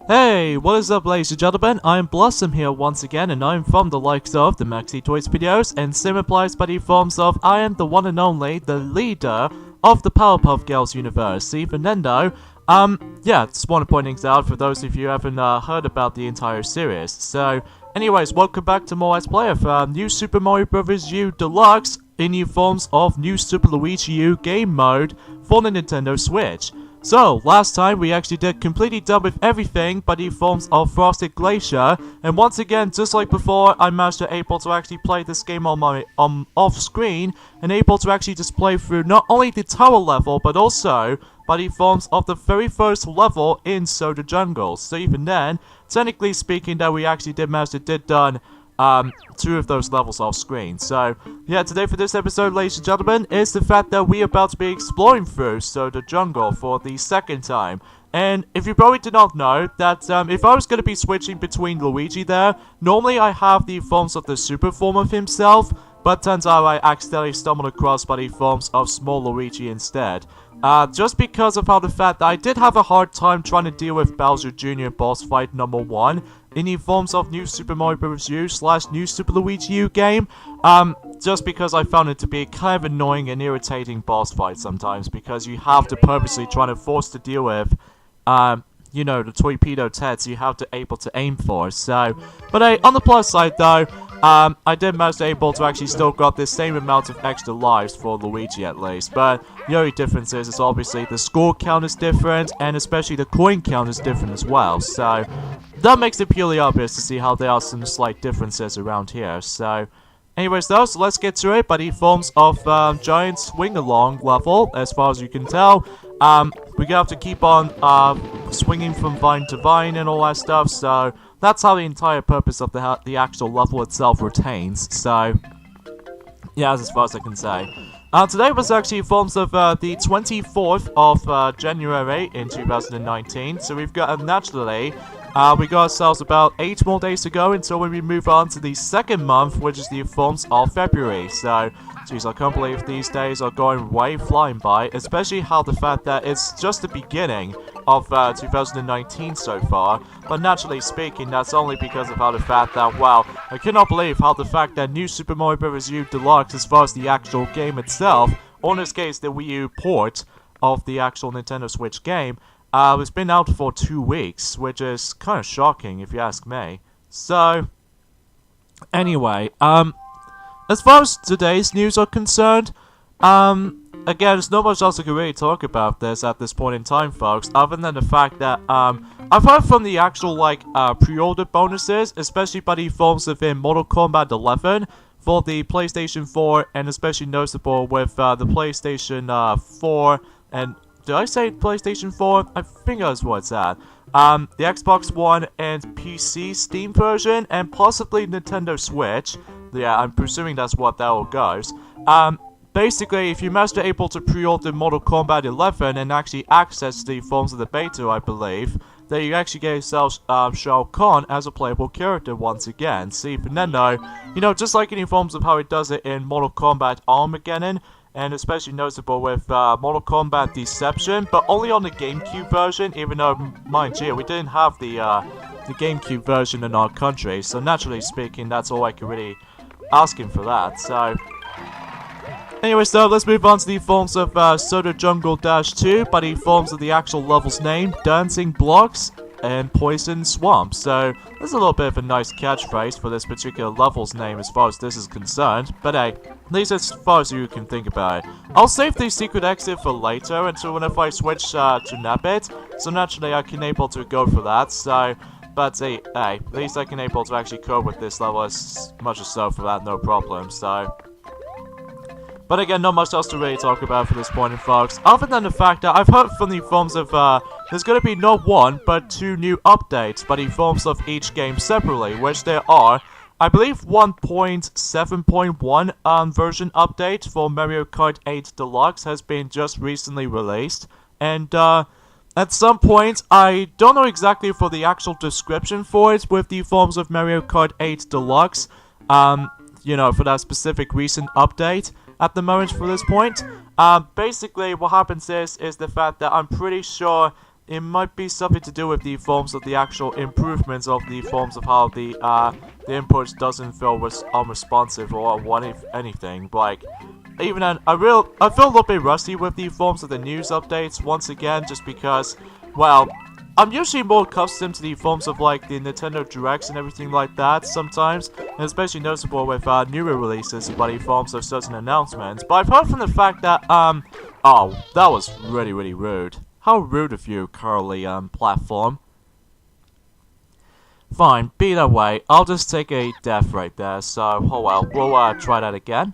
Hey, what is up ladies and gentlemen, I'm Blossom here once again, and I'm from the likes of the Maxi Toys videos, and same applies by the forms of I am the one and only, the leader of the Powerpuff Girls universe, see Fernando. Yeah, just want to point things out for those of you who haven't heard about the entire series. So, anyways, welcome back to more Let's Play of New Super Mario Bros. U Deluxe in new forms of New Super Luigi U game mode for the Nintendo Switch. So, last time we actually did completely done with everything but the forms of Frosted Glacier, and once again, just like before, I managed to able to actually play this game on my off screen, and able to actually just play through not only the tower level, but also by the forms of the very first level in Soda Jungle. So even then, technically speaking, that we actually did manage to done two of those levels off screen. So, yeah, today for this episode, ladies and gentlemen, is the fact that we're about to be exploring through Soda Jungle for the second time. And if you probably did not know, that if I was going to be switching between Luigi there, normally I have the forms of the super form of himself, but turns out I accidentally stumbled across by the forms of small Luigi instead. Just because of how the fact that I did have a hard time trying to deal with Bowser Jr. boss fight number 1 in the forms of New Super Mario Bros. U / New Super Luigi U game, just because I found it to be kind of annoying and irritating boss fight sometimes, because you have to purposely try to force to deal with, you know, the torpedo tets you have to able to aim for. So, but hey, on the plus side though, I did manage to able to actually still got the same amount of extra lives for Luigi at least, but the only difference is obviously the score count is different, and especially the coin count is different as well, so that makes it purely obvious to see how there are some slight differences around here. So anyways though, so let's get to it. By the forms of giant swing along level, as far as you can tell, we're gonna have to keep on swinging from vine to vine and all that stuff, so that's how the entire purpose of the actual level itself retains. So yeah, that's as far as I can say. Today was actually forms of the 24th of January in 2019, so we've got naturally we got ourselves about 8 more days to go until when we move on to the second month, which is the forms of February. So, geez, I can't believe these days are going way flying by, especially how the fact that it's just the beginning of 2019 so far. But naturally speaking, that's only because of how the fact that, wow, I cannot believe how the fact that New Super Mario Bros. U Deluxe, as far as the actual game itself, or in this case, the Wii U port of the actual Nintendo Switch game, it's been out for 2 weeks, which is kind of shocking if you ask me. So, anyway, as far as today's news are concerned, again, there's not much else I can really talk about this at this point in time, folks, other than the fact that, I've heard from the actual, like, pre-order bonuses, especially by the forms within Mortal Kombat 11 for the PlayStation 4, and especially noticeable with, the PlayStation, 4, and did I say PlayStation 4? I think that's what it's at. The Xbox One and PC Steam version, and possibly Nintendo Switch. Yeah, I'm presuming that's what that all goes. Basically, if you manage to able to pre-order Mortal Kombat 11 and actually access the forms of the beta, I believe, then you actually get yourself Shao Kahn as a playable character once again. See, Fernando, you know, just like in the forms of how it does it in Mortal Kombat Armageddon, and especially noticeable with Mortal Kombat Deception, but only on the GameCube version, even though, mind you, we didn't have the GameCube version in our country, so naturally speaking, that's all I could really ask him for that. So, anyways though, let's move on to the forms of Soda Jungle -2, by the forms of the actual level's name, Dancing Blocks and Poison Swamp. So, there's a little bit of a nice catchphrase for this particular level's name as far as this is concerned, but hey, at least as far as you can think about it. I'll save the secret exit for later until whenever I switch to Nabbit, so naturally I can able to go for that, so, but hey, at least I can able to actually cope with this level as much as so for that, no problem, so. But again, not much else to really talk about for this point, folks, other than the fact that I've heard from the forms of, there's going to be not 1, but 2 new updates by the forms of each game separately, which there are, I believe 1.7.1 version update for Mario Kart 8 Deluxe has been just recently released, and at some point, I don't know exactly for the actual description for it with the forms of Mario Kart 8 Deluxe, you know, for that specific recent update at the moment for this point. Basically, what happens is the fact that I'm pretty sure it might be something to do with the forms of the actual improvements of the forms of how the inputs doesn't feel unresponsive or anything. Like, even then, I feel a little bit rusty with the forms of the news updates once again, just because, well, I'm usually more accustomed to the forms of like the Nintendo Directs and everything like that sometimes, and especially noticeable with newer releases by the forms of certain announcements. But I've heard from the fact that oh, that was really rude. How rude of you, Curly platform. Fine, be that way. I'll just take a death right there. So, oh well, we'll try that again.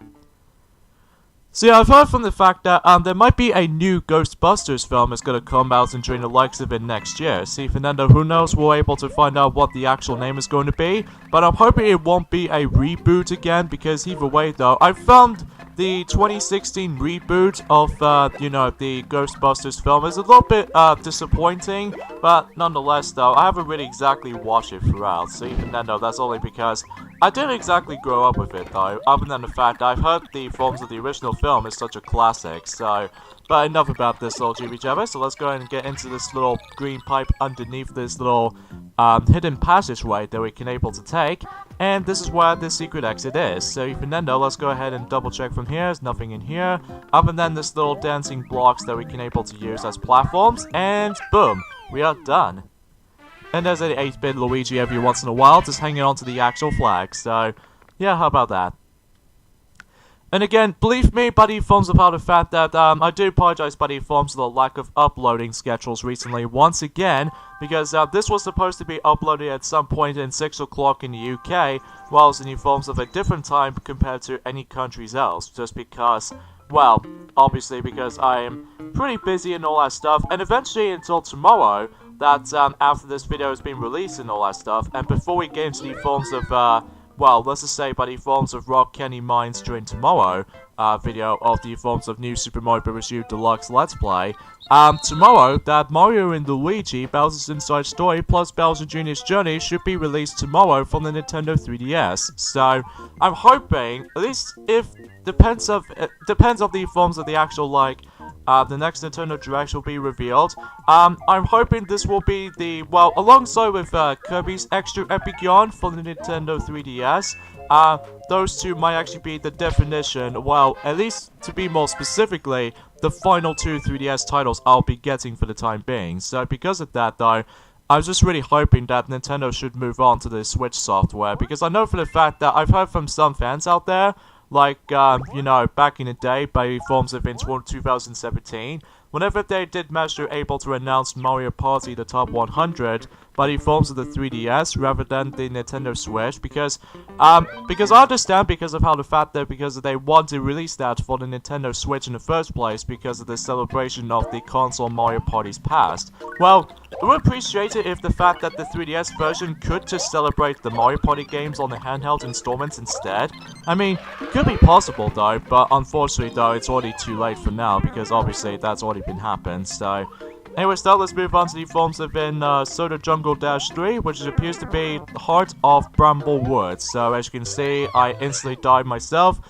So yeah, I've heard from the fact that there might be a new Ghostbusters film that's gonna come out and during the likes of it next year. See, Fernando, who knows, we're able to find out what the actual name is going to be. But I'm hoping it won't be a reboot again, because either way though, I found the 2016 reboot of, you know, the Ghostbusters film is a little bit disappointing. But nonetheless though, I haven't really exactly watched it throughout. See, Fernando, that's only because I didn't exactly grow up with it though, other than the fact that I've heard the forms of the original film is such a classic, so... But enough about this little GB Jabber, so let's go ahead and get into this little green pipe underneath this little hidden passageway that we can able to take. And this is where the secret exit is. So Fernando, let's go ahead and double check from here. There's nothing in here, other than this little dancing blocks that we can able to use as platforms. And boom, we are done. And there's an 8-bit Luigi every once in a while, just hanging on to the actual flag. So, yeah, how about that? And again, believe me, buddy forms about the fact that I do apologize, buddy forms, for the lack of uploading schedules recently once again, because this was supposed to be uploaded at some point in 6 o'clock in the UK, while it's in the forms of a different time compared to any countries else, just because, well, obviously because I am pretty busy and all that stuff, and eventually until tomorrow, that after this video has been released and all that stuff, and before we get into the forms of, well, let's just say by the forms of Rock Candy Mines during tomorrow video of the forms of New Super Mario Bros. U Deluxe Let's Play. Tomorrow, that Mario and Luigi Bowser's Inside Story plus Bowser Jr.'s Journey should be released tomorrow from the Nintendo 3DS. So, I'm hoping, at least if depends of the forms of the actual, like, the next Nintendo Direct will be revealed. I'm hoping this will be the, well, alongside with Kirby's Extra Epic Yarn for the Nintendo 3DS, those two might actually be the definition, well, at least to be more specifically, the final two 3DS titles I'll be getting for the time being. So because of that though, I was just really hoping that Nintendo should move on to the Switch software, because I know for the fact that I've heard from some fans out there, like, you know, back in the day, by forms of in 2017, whenever they did manage to able to announce Mario Party the Top 100 by the forms of the 3DS rather than the Nintendo Switch, because I understand because of how the fact that because they want to release that for the Nintendo Switch in the first place because of the celebration of the console Mario Party's past. Well, I would appreciate it if the fact that the 3DS version could just celebrate the Mario Party games on the handheld installments instead. I mean, could be possible though, but unfortunately though, it's already too late for now because obviously that's already been happened, so... Anyways, now let's move on to the forms of in Soda Jungle Dash 3, which appears to be the heart of Bramble Woods. So as you can see, I instantly died myself,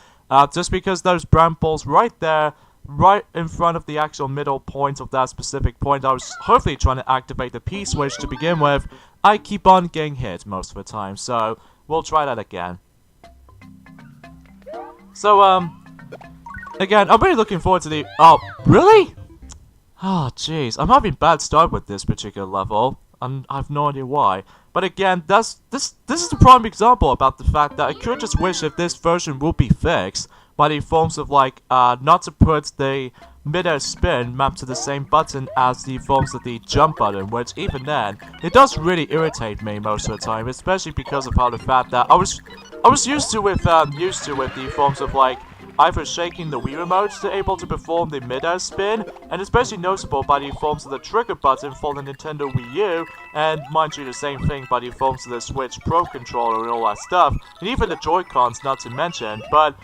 just because those brambles right there, right in front of the actual middle point of that specific point, I was hopefully trying to activate the P switch to begin with. I keep on getting hit most of the time, so we'll try that again. So, again, I'm really looking forward to the... Oh, really? Oh, jeez. I'm having a bad start with this particular level, and I have no idea why. But again, this is a prime example about the fact that I could just wish if this version will be fixed by the forms of, like, not to put the mid-air spin mapped to the same button as the forms of the jump button, which even then, it does really irritate me most of the time, especially because of how the fact that I was used to with the forms of, like, either shaking the Wii remote to able to perform the mid-air spin, and especially noticeable by the forms of the trigger button for the Nintendo Wii U, and mind you the same thing by the forms of the Switch Pro controller and all that stuff, and even the Joy-Cons not to mention, but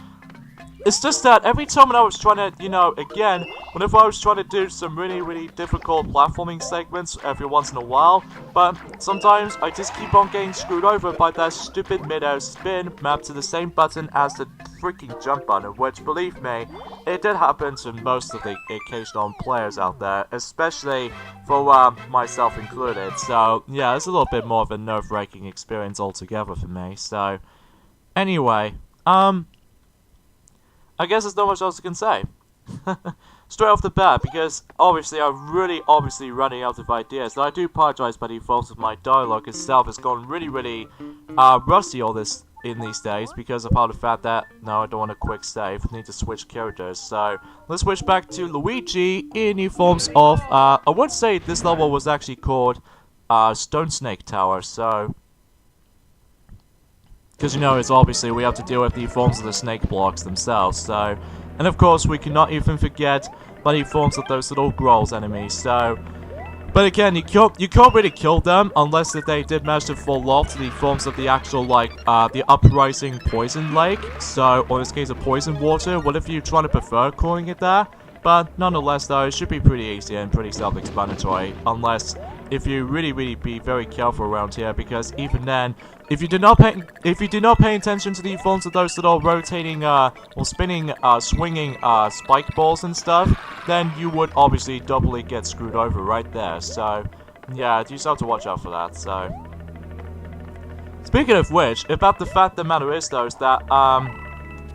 it's just that every time when I was trying to, again, whenever I was trying to do some really difficult platforming segments every once in a while, but sometimes I just keep on getting screwed over by that stupid mid-air spin mapped to the same button as the freaking jump button, which, believe me, it did happen to most of the occasional players out there, especially for myself included. So yeah, it's a little bit more of a nerve-wracking experience altogether for me. So anyway, I guess there's not much else I can say. Straight off the bat, because obviously I'm really running out of ideas. And I do apologize by default of my dialogue itself has gone really rusty all this in these days because of how the fact that no, I don't want a quick save. I need to switch characters. So let's switch back to Luigi in new forms of I would say this level was actually called Stone Snake Tower. So because it's obviously we have to deal with the forms of the snake blocks themselves, so, and of course we cannot even forget bloody forms of those little Grolls enemies, so, but again, you can't really kill them unless if they did manage to fall off to the forms of the actual, like, the uprising poison lake, so, or in this case a poison water, what if you try to prefer calling it that? But nonetheless though, it should be pretty easy and pretty self-explanatory, unless if you really be very careful around here, because even then, if you do not pay attention to the forms of those little rotating, or spinning, swinging, spike balls and stuff, then you would obviously doubly get screwed over right there. So, yeah, you just have to watch out for that. So, speaking of which, about the fact the matter is though, is that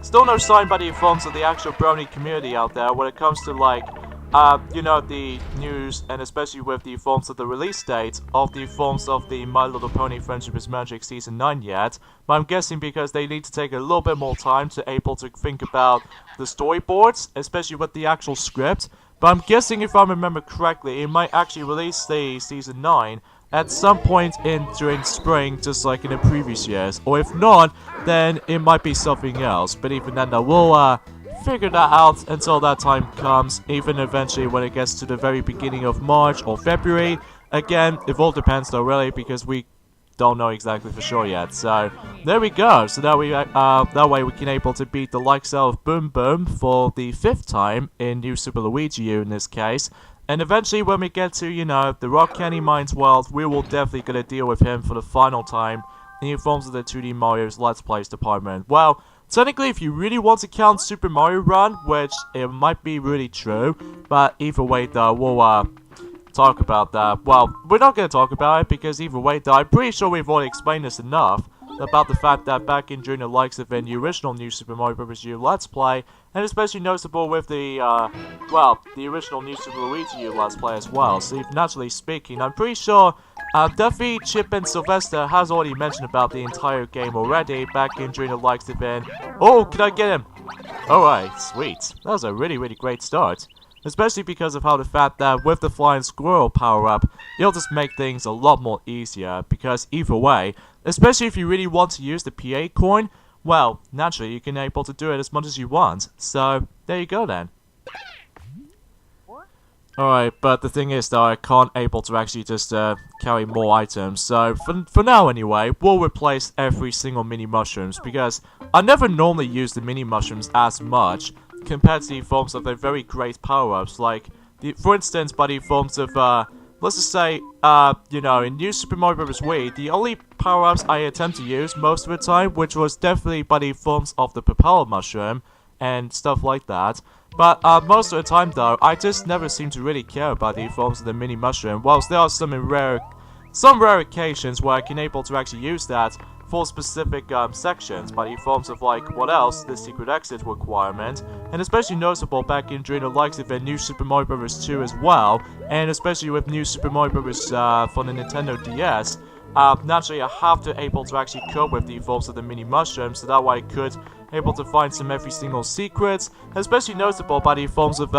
still no sign by the forms of the actual brony community out there when it comes to like. The news, and especially with the forms of the release date of the forms of the My Little Pony Friendship is Magic Season 9 yet, but I'm guessing because they need to take a little bit more time to able to think about the storyboards, especially with the actual script, but I'm guessing if I remember correctly, it might actually release the Season 9 at some point during spring, just like in the previous years, or if not, then it might be something else, but even then, we'll, figure that out until that time comes, even eventually when it gets to the very beginning of March or February. Again, it all depends though, really, because we don't know exactly for sure yet. So there we go. So that way we can able to beat the likes of Boom Boom for the 5th time in New Super Luigi U in this case. And eventually when we get to, the Rock Candy Mines world, we will definitely gonna deal with him for the final time in the forms of the 2D Mario's Let's Plays department. Well, technically, if you really want to count Super Mario Run, which it might be really true, but either way though, we'll talk about that. Well, we're not going to talk about it because either way though, I'm pretty sure we've already explained this enough about the fact that back in during the likes of the original New Super Mario Bros. U Let's Play, and especially noticeable with the, the original New Super Luigi U Let's Play as well. So naturally speaking, I'm pretty sure Duffy, Chip, and Sylvester has already mentioned about the entire game already back in during the likes of it. Oh, can I get him? Alright, sweet. That was a really great start. Especially because of how the fact that with the Flying Squirrel power-up, it'll just make things a lot more easier, because either way, especially if you really want to use the PA coin, well, naturally you can able to do it as much as you want. So, there you go then. Alright, but the thing is though, I can't able to actually just carry more items, so for now anyway, we'll replace every single mini mushrooms, because I never normally use the mini mushrooms as much, compared to the forms of their very great power-ups, like, for instance, by the forms of, let's just say, in New Super Mario Bros. Wii, the only power-ups I attempt to use most of the time, which was definitely by the forms of the propeller mushroom, and stuff like that. But most of the time though, I just never seem to really care about the forms of the mini mushroom, whilst there are some rare occasions where I can able to actually use that for specific sections, by the forms of like, what else, the secret exit requirement, and especially noticeable back in during the likes of the New Super Mario Bros. 2 as well, and especially with New Super Mario Bros. For the Nintendo DS, naturally I have to able to actually cope with the forms of the mini mushrooms, so that way I could able to find some every single secrets, especially noticeable by the forms of,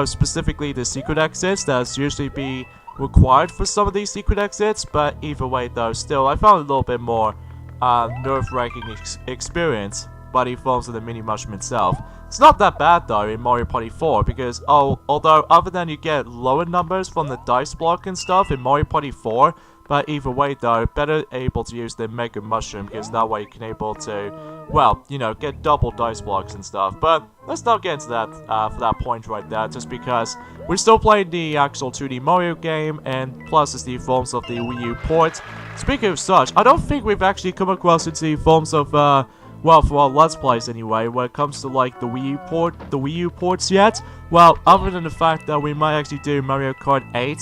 specifically the secret exits that's usually be required for some of these secret exits, but either way though, still, I found a little bit more nerve-wracking experience by the forms of the mini mushroom itself. It's not that bad though in Mario Party 4, because although other than you get lower numbers from the dice block and stuff in Mario Party 4, But either way though, better able to use the Mega Mushroom, because that way you can able to, well, you know, get double dice blocks and stuff. But let's not get into that for that point right there, just because we're still playing the actual 2D Mario game, and plus it's the forms of the Wii U port. Speaking of such, I don't think we've actually come across into the forms of, well, for our Let's Plays anyway, when it comes to like the Wii U ports yet. Well, other than the fact that we might actually do Mario Kart 8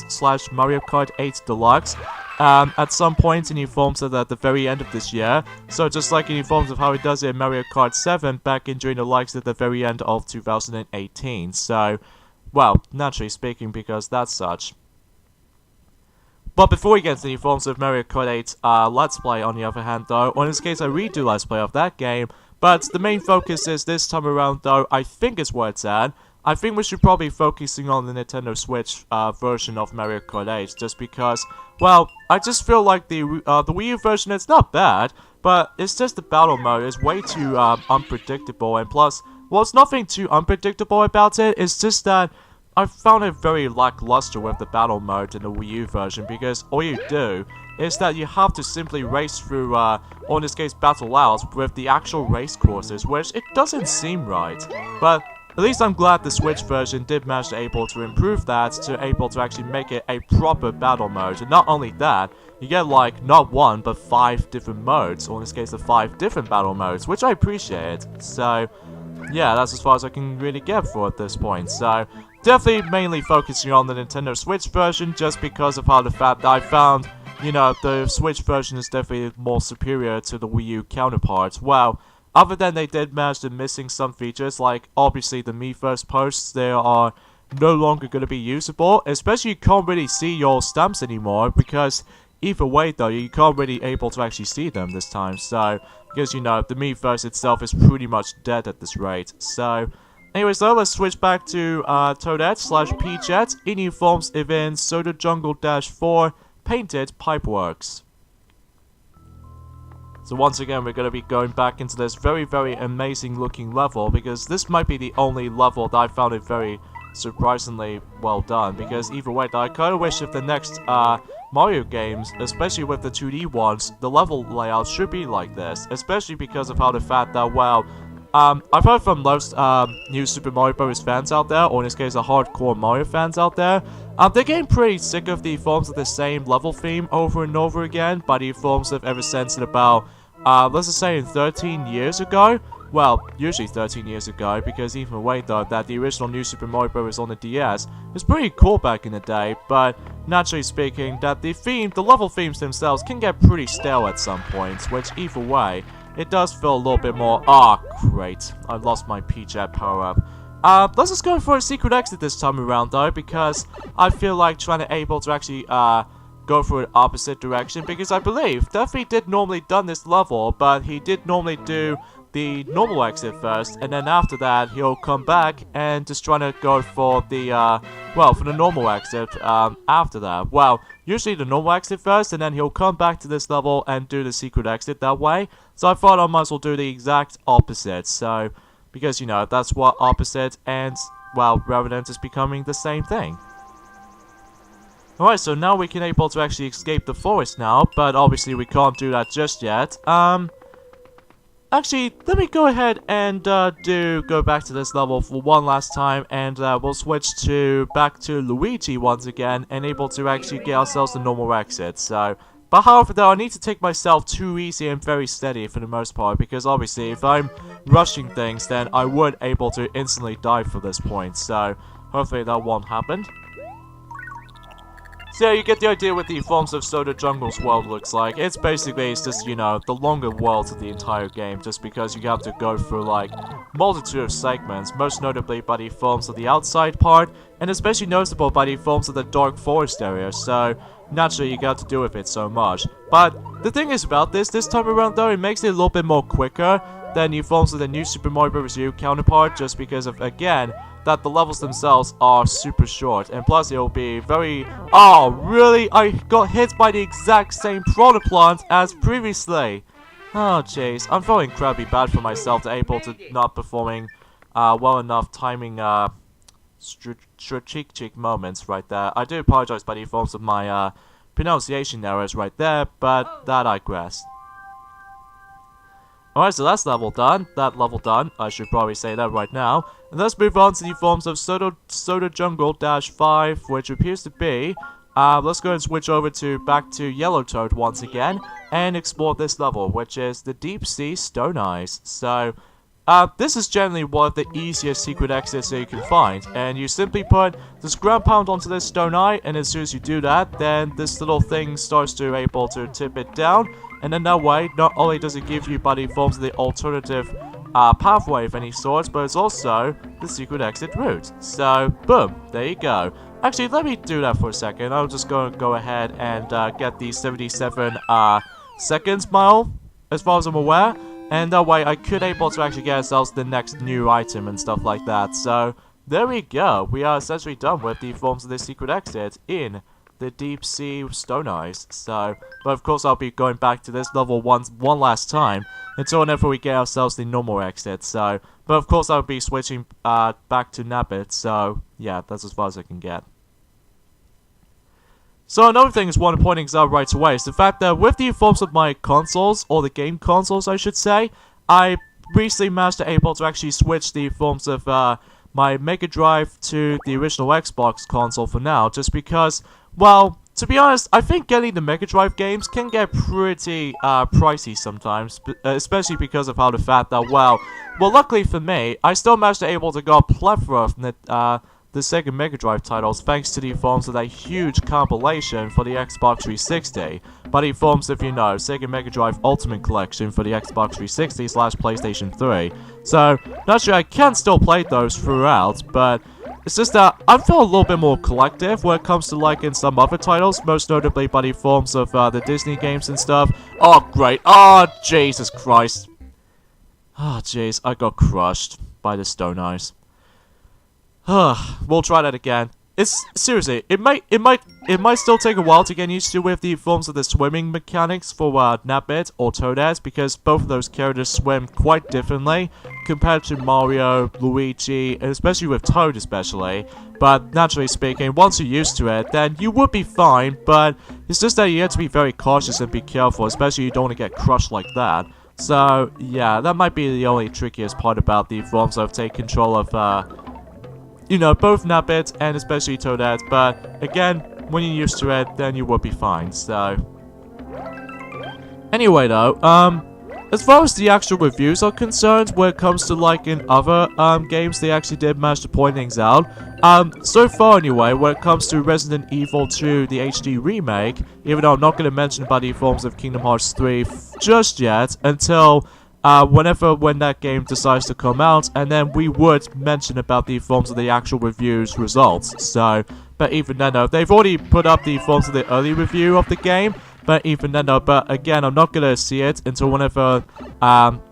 / Mario Kart 8 Deluxe, at some point in the forms of at the very end of this year. So just like in the forms of how it does it in Mario Kart 7 back in during the likes at the very end of 2018. So, well, naturally speaking, because that's such. But before we get to the forms of Mario Kart 8 Let's Play, on the other hand though, or in this case I redo Let's Play of that game, but the main focus is this time around though, I think is where it's at. I think we should probably be focusing on the Nintendo Switch version of Mario Kart 8, just because, well, I just feel like the Wii U version is not bad, but it's just the battle mode is way too unpredictable, and plus, well, it's nothing too unpredictable about it, it's just that I found it very lackluster with the battle mode in the Wii U version, because all you do is that you have to simply race through, or in this case, battle out with the actual race courses, which it doesn't seem right, but at least I'm glad the Switch version did manage to able to improve that, to able to actually make it a proper battle mode. And not only that, you get like, not one, but 5 different modes, or in this case, the 5 different battle modes, which I appreciate. So, yeah, that's as far as I can really get for at this point. So, definitely mainly focusing on the Nintendo Switch version, just because of how the fact that I found, you know, the Switch version is definitely more superior to the Wii U counterparts. Well, other than they did manage to missing some features, like obviously the Me First posts, they are no longer going to be usable. Especially you can't really see your stamps anymore, because either way though, you can't really able to actually see them this time. So, because you know, the Me First itself is pretty much dead at this rate. So, anyways though, let's switch back to Toadette / Peachette in new forms in Soda Jungle-4 Painted Pipeworks. So once again, we're going to be going back into this very, very amazing looking level, because this might be the only level that I found it very surprisingly well done, because either way, I kind of wish if the next Mario games, especially with the 2D ones, the level layout should be like this, especially because of how the fact that, well, I've heard from most new Super Mario Bros. Fans out there, or in this case, the hardcore Mario fans out there, they're getting pretty sick of the forms of the same level theme over and over again, by the forms of ever since about, let's just say 13 years ago. Well, usually 13 years ago, because even way though, that the original New Super Mario Bros. On the DS was pretty cool back in the day, but naturally speaking, that the level themes themselves can get pretty stale at some points, which either way, it does feel a little bit more, great, I lost my Peachette power-up. Let's just go for a secret exit this time around though, because I feel like trying to able to actually, go for an opposite direction, because I believe Duffy did normally done this level, but he did normally do the normal exit first, and then after that, he'll come back and just trying to go for the, well, for the normal exit, after that. Well, usually the normal exit first, and then he'll come back to this level and do the secret exit that way. So I thought I might as well do the exact opposite, so, because, you know, that's what opposite and, well, rather than just becoming the same thing. Alright, so now we can able to actually escape the forest now, but obviously we can't do that just yet. Actually, let me go ahead and go back to this level for one last time, and we'll switch back to Luigi once again, and able to actually get ourselves the normal exit. So, but however though, I need to take myself too easy and very steady for the most part, because obviously if I'm rushing things, then I would able to instantly die for this point. So, hopefully that won't happen. So yeah, you get the idea what the forms of Soda Jungle's world looks like. It's just, you know, the longer world of the entire game, just because you have to go through, like, multitude of segments, most notably by the forms of the outside part, and especially noticeable by the forms of the dark forest area, so naturally you got to do with it so much. But the thing is about this time around though, it makes it a little bit more quicker than the forms of the new Super Mario Bros. U counterpart, just because of, again, that the levels themselves are super short, and plus it'll be very... Oh, really? I got hit by the exact same Prana Plant as previously. Oh, jeez. I'm feeling incredibly bad for myself to able to not performing well enough timing strategic moments right there. I do apologize by the forms of my pronunciation errors right there, but that I grasp. Alright, so that's level done. That level done. I should probably say that right now. And let's move on to the forms of Soda Jungle-5, which appears to be... let's go and switch over back to Yellow Toad once again, and explore this level, which is the Deep Sea Stone Eyes. So, this is generally one of the easiest secret exits that you can find, and you simply put this ground pound onto this stone eye, and as soon as you do that, then this little thing starts to able to tip it down, and then that way, not only does it give you by the forms of the alternative pathway of any sort, but it's also the secret exit route. So, boom, there you go. Actually, let me do that for a second. I'll just go ahead and get the 77 seconds mile, as far as I'm aware. And that way, I could able to actually get ourselves the next new item and stuff like that. So, there we go. We are essentially done with the forms of the secret exit in the Deep Sea Stone Eyes. So, but of course, I'll be going back to this level one last time until whenever we get ourselves the normal exit. So, but of course, I'll be switching back to Nabbit. So, yeah, that's as far as I can get. So another thing is one pointing out right away is the fact that with the forms of my consoles, or the game consoles I should say, I recently managed to able to actually switch the forms of my Mega Drive to the original Xbox console for now, just because, well, to be honest, I think getting the Mega Drive games can get pretty pricey sometimes, especially because of how the fact that, well, luckily for me, I still managed to able to get a plethora of the Sega Mega Drive titles thanks to the forms of that huge compilation for the Xbox 360, but the forms of, you know, Sega Mega Drive Ultimate Collection for the Xbox 360/PlayStation 3. So, naturally I can still play those throughout, but it's just that I feel a little bit more collective when it comes to like in some other titles, most notably by the forms of the Disney games and stuff. Oh great, oh Jesus Christ. Oh jeez, I got crushed by the Stone Eyes. We'll try that again. It's seriously, it might still take a while to get used to with the forms of the swimming mechanics for Nabbit or Toadette, because both of those characters swim quite differently compared to Mario, Luigi, and especially with Toad especially. But naturally speaking, once you're used to it, then you would be fine, but it's just that you have to be very cautious and be careful, especially you don't want to get crushed like that. So yeah, that might be the only trickiest part about the forms of take control of you know, both Nabbit and especially Toadette, but again, when you're used to it, then you will be fine, so... Anyway though, as far as the actual reviews are concerned, when it comes to like in other games, they actually did manage to point things out. So far anyway, when it comes to Resident Evil 2, the HD remake, even though I'm not going to mention about the forms of Kingdom Hearts 3 just yet, until... when that game decides to come out, and then we would mention about the forms of the actual reviews results. So, but even then, though, they've already put up the forms of the early review of the game, but even then, though, but again, I'm not gonna see it until whenever,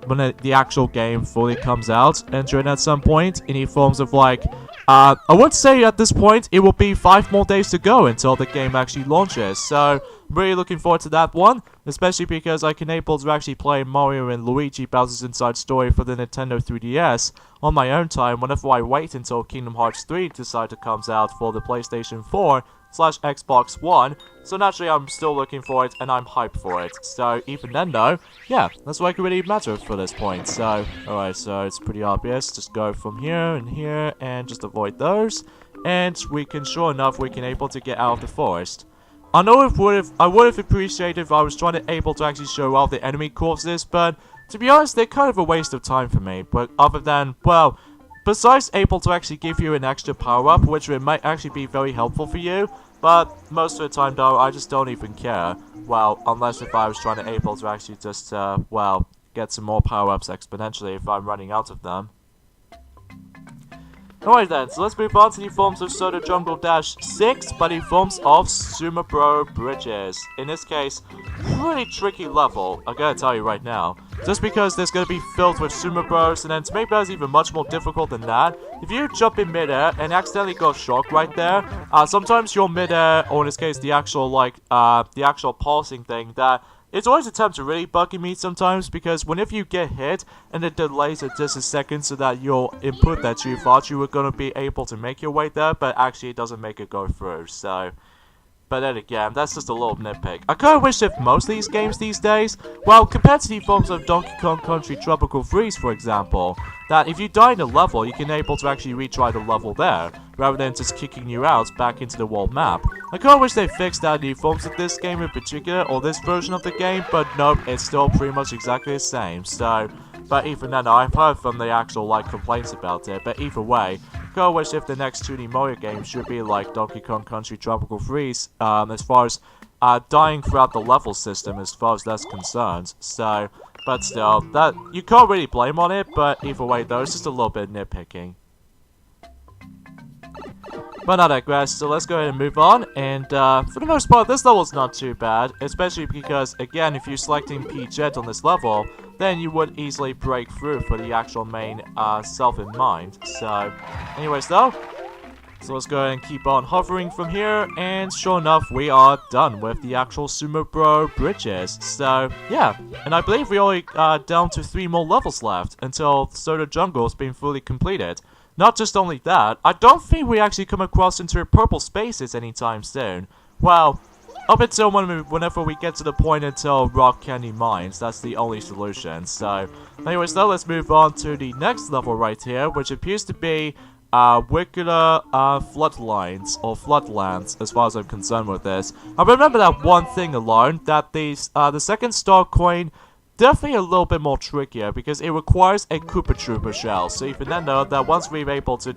when the actual game fully comes out, and during at some point, any forms of like, I would say at this point, it will be 5 more days to go until the game actually launches, so, really looking forward to that one, especially because I can able to actually play Mario and Luigi Bowser's Inside Story for the Nintendo 3DS on my own time whenever I wait until Kingdom Hearts 3 decides to comes out for the PlayStation 4/Xbox One, so naturally I'm still looking for it and I'm hyped for it. So even then though, yeah, that's what can really matter for this point. So, alright, so it's pretty obvious, just go from here and here and just avoid those, and we can, sure enough, we can able to get out of the forest. I know I would have appreciated if I was trying to able to actually show all the enemy courses, but to be honest, they're kind of a waste of time for me. But other than, well, besides able to actually give you an extra power-up, which it might actually be very helpful for you, but most of the time though, I just don't even care. Well, unless if I was trying to able to actually just, well, get some more power-ups exponentially if I'm running out of them. Alright then, so let's move on to the forms of Soda Jungle-6, but the forms of Sumabro Bridges. In this case, pretty tricky level, I gotta tell you right now. Just because there's gonna be filled with Sumabros, and then to make matters even much more difficult than that, if you jump in midair and accidentally go shock right there, sometimes your midair, or in this case the actual, like, the actual pulsing thing, that it's always a attempt to really buggy me sometimes, because whenever you get hit, and it delays it just a second so that your input that you thought you were going to be able to make your way there, but actually it doesn't make it go through, so... but then again, that's just a little nitpick. I kinda wish if most of these games these days, well, compared to the forms of Donkey Kong Country Tropical Freeze, for example, that if you die in a level, you can able to actually retry the level there, rather than just kicking you out back into the world map. I kinda wish they fixed that in the forms of this game in particular, or this version of the game, but nope, it's still pretty much exactly the same, so... But even then, I've heard from the actual, complaints about it, but either way, I kinda wish if the next 2D Mario game should be like Donkey Kong Country Tropical Freeze, as far as, dying throughout the level system as far as that's concerned, so... But still, that, you can't really blame on it, but either way though, it's just a little bit nitpicking. But I digress, so let's go ahead and move on, and for the most part, this level's not too bad, especially because, again, if you're selecting P-Jet on this level, then you would easily break through for the actual main self in mind. So, anyways though, so let's go ahead and keep on hovering from here, and sure enough, we are done with the actual Sumo Bro bridges. So, yeah, and I believe we only down to 3 more levels left until Soda Jungle has been fully completed. Not just only that, I don't think we actually come across into purple spaces anytime soon. Well, up until whenever we get to the point until Rock Candy Mines, that's the only solution. So, anyways though, let's move on to the next level right here, which appears to be Wickeder Floodlines, or Floodlands, as far as I'm concerned with this. I remember that one thing alone, that the second star coin definitely a little bit more trickier because it requires a Koopa Troopa shell. So even then know that once we're able to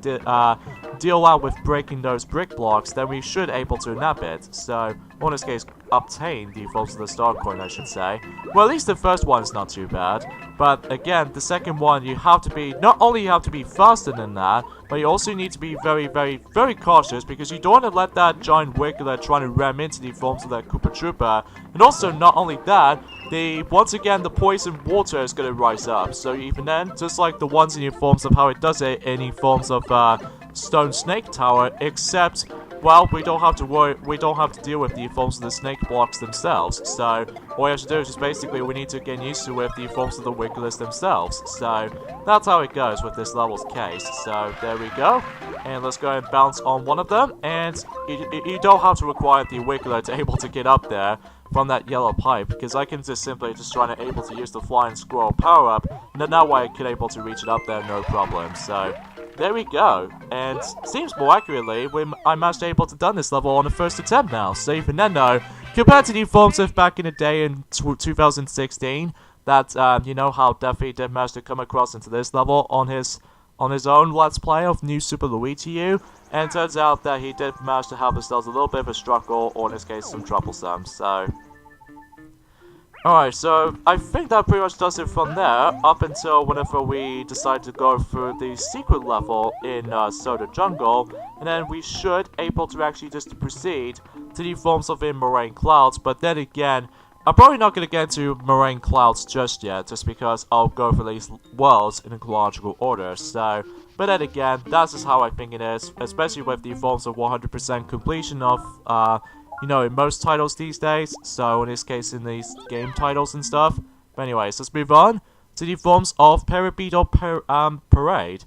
deal out with breaking those brick blocks, then we should able to nab it. So, or in this case, obtain the Vaults of the Star Coin, I should say. Well, at least the first one is not too bad. But again, the second one, you have to be, not only you have to be faster than that, but you also need to be very, very, very cautious because you don't want to let that giant Wiggler try to ram into the forms of that Koopa Troopa. And also, not only that, once again, the poison water is going to rise up. So even then, just like the ones in the forms of how it does it in the forms of Stone Snake Tower, except, well, we don't have to worry, we don't have to deal with the forms of the snake blocks themselves. So all we have to do is just basically we need to get used to with the forms of the Wigglers themselves. So that's how it goes with this level's case. So there we go. And let's go and bounce on one of them. And you don't have to require the Wiggler to able to get up there from that yellow pipe, because I can just simply try to able to use the flying squirrel power up, and that way I can able to reach it up there no problem. So there we go, and seems more accurately, I managed to able to done this level on the first attempt now. So even then though, compared to the forms of back in the day in 2016, that you know how Duffy did manage to come across into this level on his own Let's Play of New Super Luigi U, and it turns out that he did manage to have himself a little bit of a struggle, or in this case some troublesome, so... Alright, so I think that pretty much does it from there, up until whenever we decide to go through the secret level in Soda Jungle, and then we should able to actually just proceed to the forms of in Moraine Clouds, but then again, I'm probably not going to get to Moraine Clouds just yet, just because I'll go for these worlds in a chronological order, so... But then again, that's just how I think it is, especially with the forms of 100% completion of, you know, in most titles these days, so in this case in these game titles and stuff. But anyways, let's move on to the forms of Parabeetle Parade.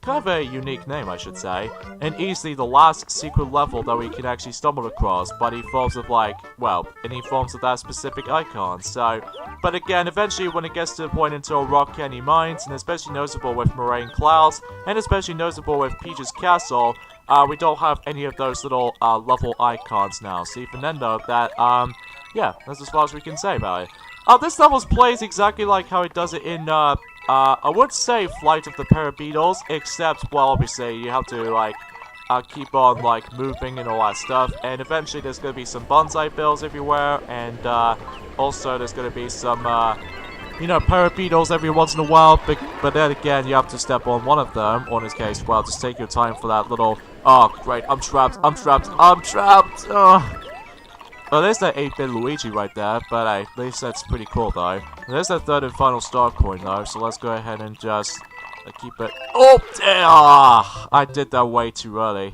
Kind of a unique name, I should say, and easily the last secret level that we can actually stumble across by the forms of, like, well, any forms of that specific icon, so... But again, eventually when it gets to the point until Rock Candy Mines, and especially noticeable with Moraine Clouds, and especially noticeable with Peach's Castle, we don't have any of those little level icons now. So even then though, that, yeah, that's as far as we can say about it. This level plays exactly like how it does it in, I would say Flight of the Parabeetles, except, well, obviously, you have to, like, keep on, like, moving and all that stuff, and eventually there's gonna be some bonsai bills everywhere, and, also there's gonna be some, you know, Parabeetles every once in a while, but then again, you have to step on one of them, or in this case, well, just take your time for that little, oh, great, I'm trapped, oh. Well, there's that 8-bit Luigi right there, but at least that's pretty cool, though. And there's that third and final star coin, though, so let's go ahead and just keep it... Oh, damn! I did that way too early.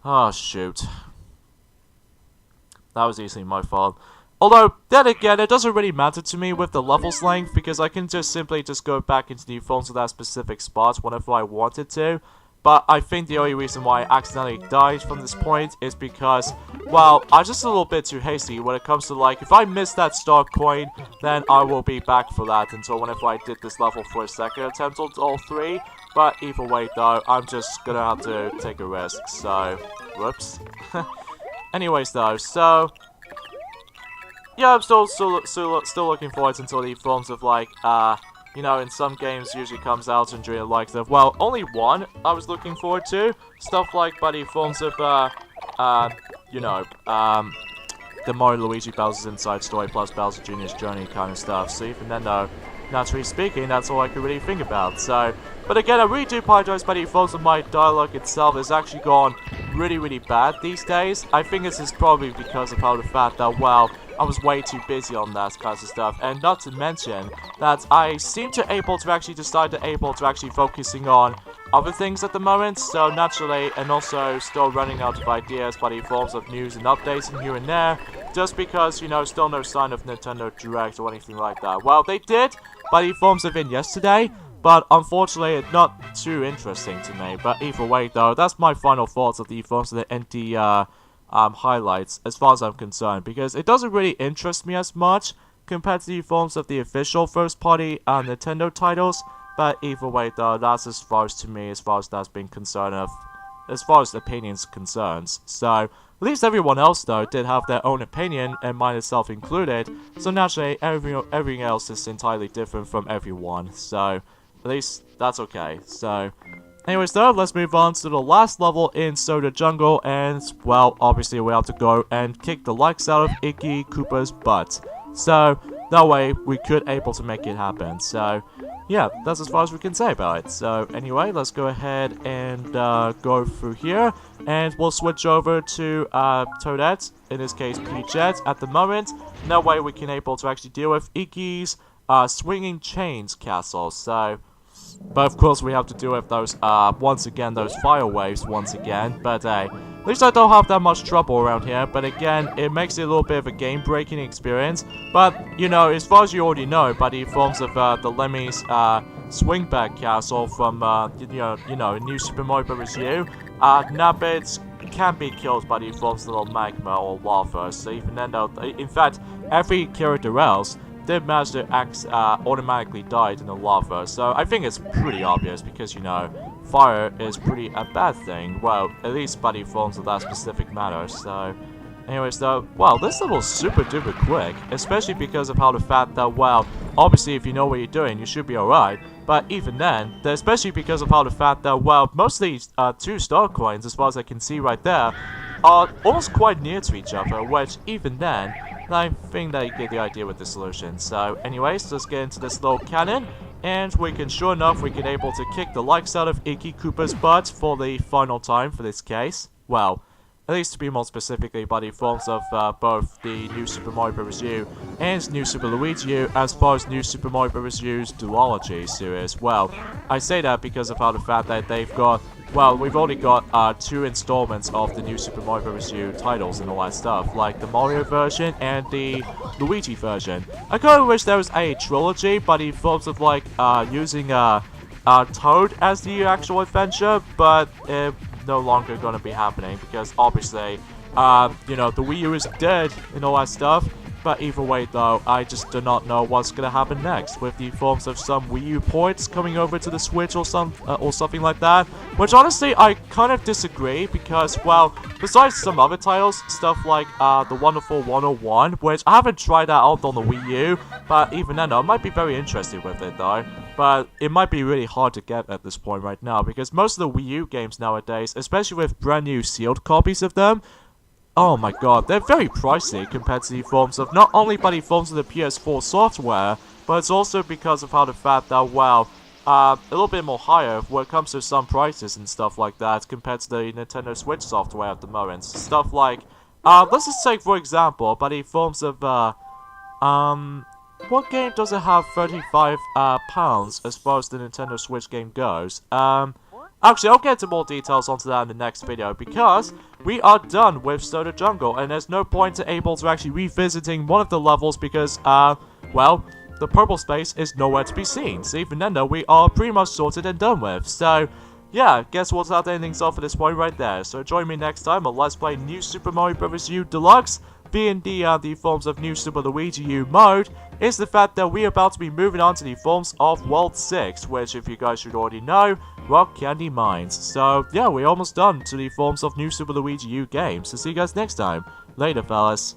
Oh, shoot. That was easily my fault. Although, then again, it doesn't really matter to me with the level's length, because I can just simply just go back into the forms of that specific spot whenever I wanted to. But I think the only reason why I accidentally died from this point is because well, I'm just a little bit too hasty when it comes to, like, if I miss that star coin, then I will be back for that until whenever I did this level for a second attempt on all 3. But either way, though, I'm just gonna have to take a risk, so, whoops. Anyways, though, so, yeah, I'm still looking forward until the forms of, like, you know, in some games usually comes out and during the likes of, well, only one I was looking forward to. Stuff like, buddy, forms of, you know, the Mario Luigi Bowser's Inside Story plus Bowser Jr.'s Journey kind of stuff. So even then, though, naturally speaking, that's all I could really think about. So, but again, I really do apologize, buddy, forms of my dialogue itself has actually gone really bad these days. I think this is probably because of how the fact that, well, I was way too busy on that kind of stuff, and not to mention that I seem to decide to actually focusing on other things at the moment, so naturally, and also still running out of ideas, buddy, forms of news and updates and here and there, just because, you know, still no sign of Nintendo Direct or anything like that. Well, they did, buddy, forms of in yesterday, but unfortunately, it's not too interesting to me. But either way, though, that's my final thoughts of the forms of the NT, highlights, as far as I'm concerned, because it doesn't really interest me as much compared to the forms of the official first-party Nintendo titles. But either way, though, that's as far as to me, as far as that's been concerned of, as far as opinions concerns. So, at least everyone else, though, did have their own opinion, and mine itself included. So naturally, everything else is entirely different from everyone. So, at least that's okay. So, anyways, though, let's move on to the last level in Soda Jungle, and, well, obviously we have to go and kick the likes out of Iggy Koopa's butt. So, that way, we could able to make it happen. So, yeah, that's as far as we can say about it. So, anyway, let's go ahead and go through here, and we'll switch over to Toadette, in this case Peachette, at the moment. That way, we can able to actually deal with Iggy's Swinging Chains Castle. So, but of course we have to deal with those, once again, those fire waves once again. But hey, at least I don't have that much trouble around here. But again, it makes it a little bit of a game-breaking experience. But, you know, as far as you already know, by the forms of the Lemmy's Swingback Castle from, you know, New Super Mario Bros. U, Nabbits can be killed by the forms of the magma or lava. So even then, though, in fact, every character else did manage to automatically died in the lava, so I think it's pretty obvious because, you know, fire is pretty a bad thing, well, at least by the forms of that specific matter. So, anyways, though, well, this level's super duper quick, especially because of how the fact that, well, obviously if you know what you're doing, you should be alright, but even then, especially because of how the fact that, well, most of these 2 star coins, as far as I can see right there, are almost quite near to each other, which even then, I think that you get the idea with the solution. So, anyways, let's get into this little cannon, and we can, sure enough, we can able to kick the likes out of Iggy Koopa's butt for the final time for this case. Well, at least to be more specifically by the forms of both the New Super Mario Bros. U and New Super Luigi U, as far as New Super Mario Bros. U's Duology series. Well, I say that because of how the fact that they've got, well, we've already got 2 installments of the New Super Mario Bros. U titles and all that stuff, like the Mario version and the Luigi version. I kind of wish there was a trilogy, but the forms of, like, using Toad as the actual adventure, but no longer gonna be happening because obviously, you know, the Wii U is dead and all that stuff. But either way, though, I just do not know what's gonna happen next with the forms of some Wii U ports coming over to the Switch or something like that. Which honestly, I kind of disagree because, well, besides some other titles, stuff like the Wonderful 101, which I haven't tried that out on the Wii U, but even then, I might be very interested with it though. But it might be really hard to get at this point right now because most of the Wii U games nowadays, especially with brand new sealed copies of them, oh my god, they're very pricey compared to the forms of, not only by the forms of the PS4 software, but it's also because of how the fact that, well, a little bit more higher when it comes to some prices and stuff like that compared to the Nintendo Switch software at the moment. Stuff like, let's just take for example, by the forms of, what game doesn't have 35 pounds as far as the Nintendo Switch game goes? Actually, I'll get into more details onto that in the next video, because we are done with Soda Jungle, and there's no point to able to actually revisiting one of the levels, because, well, the purple space is nowhere to be seen. So even then, though, we are pretty much sorted and done with. So, yeah, guess what's not ending off at this point right there. So join me next time on Let's Play New Super Mario Bros. U Deluxe. Being the forms of New Super Luigi U mode, is the fact that we're about to be moving on to the forms of World 6, which, if you guys should already know, Rock Candy Mines. So, yeah, we're almost done to the forms of New Super Luigi U games. So see you guys next time. Later, fellas.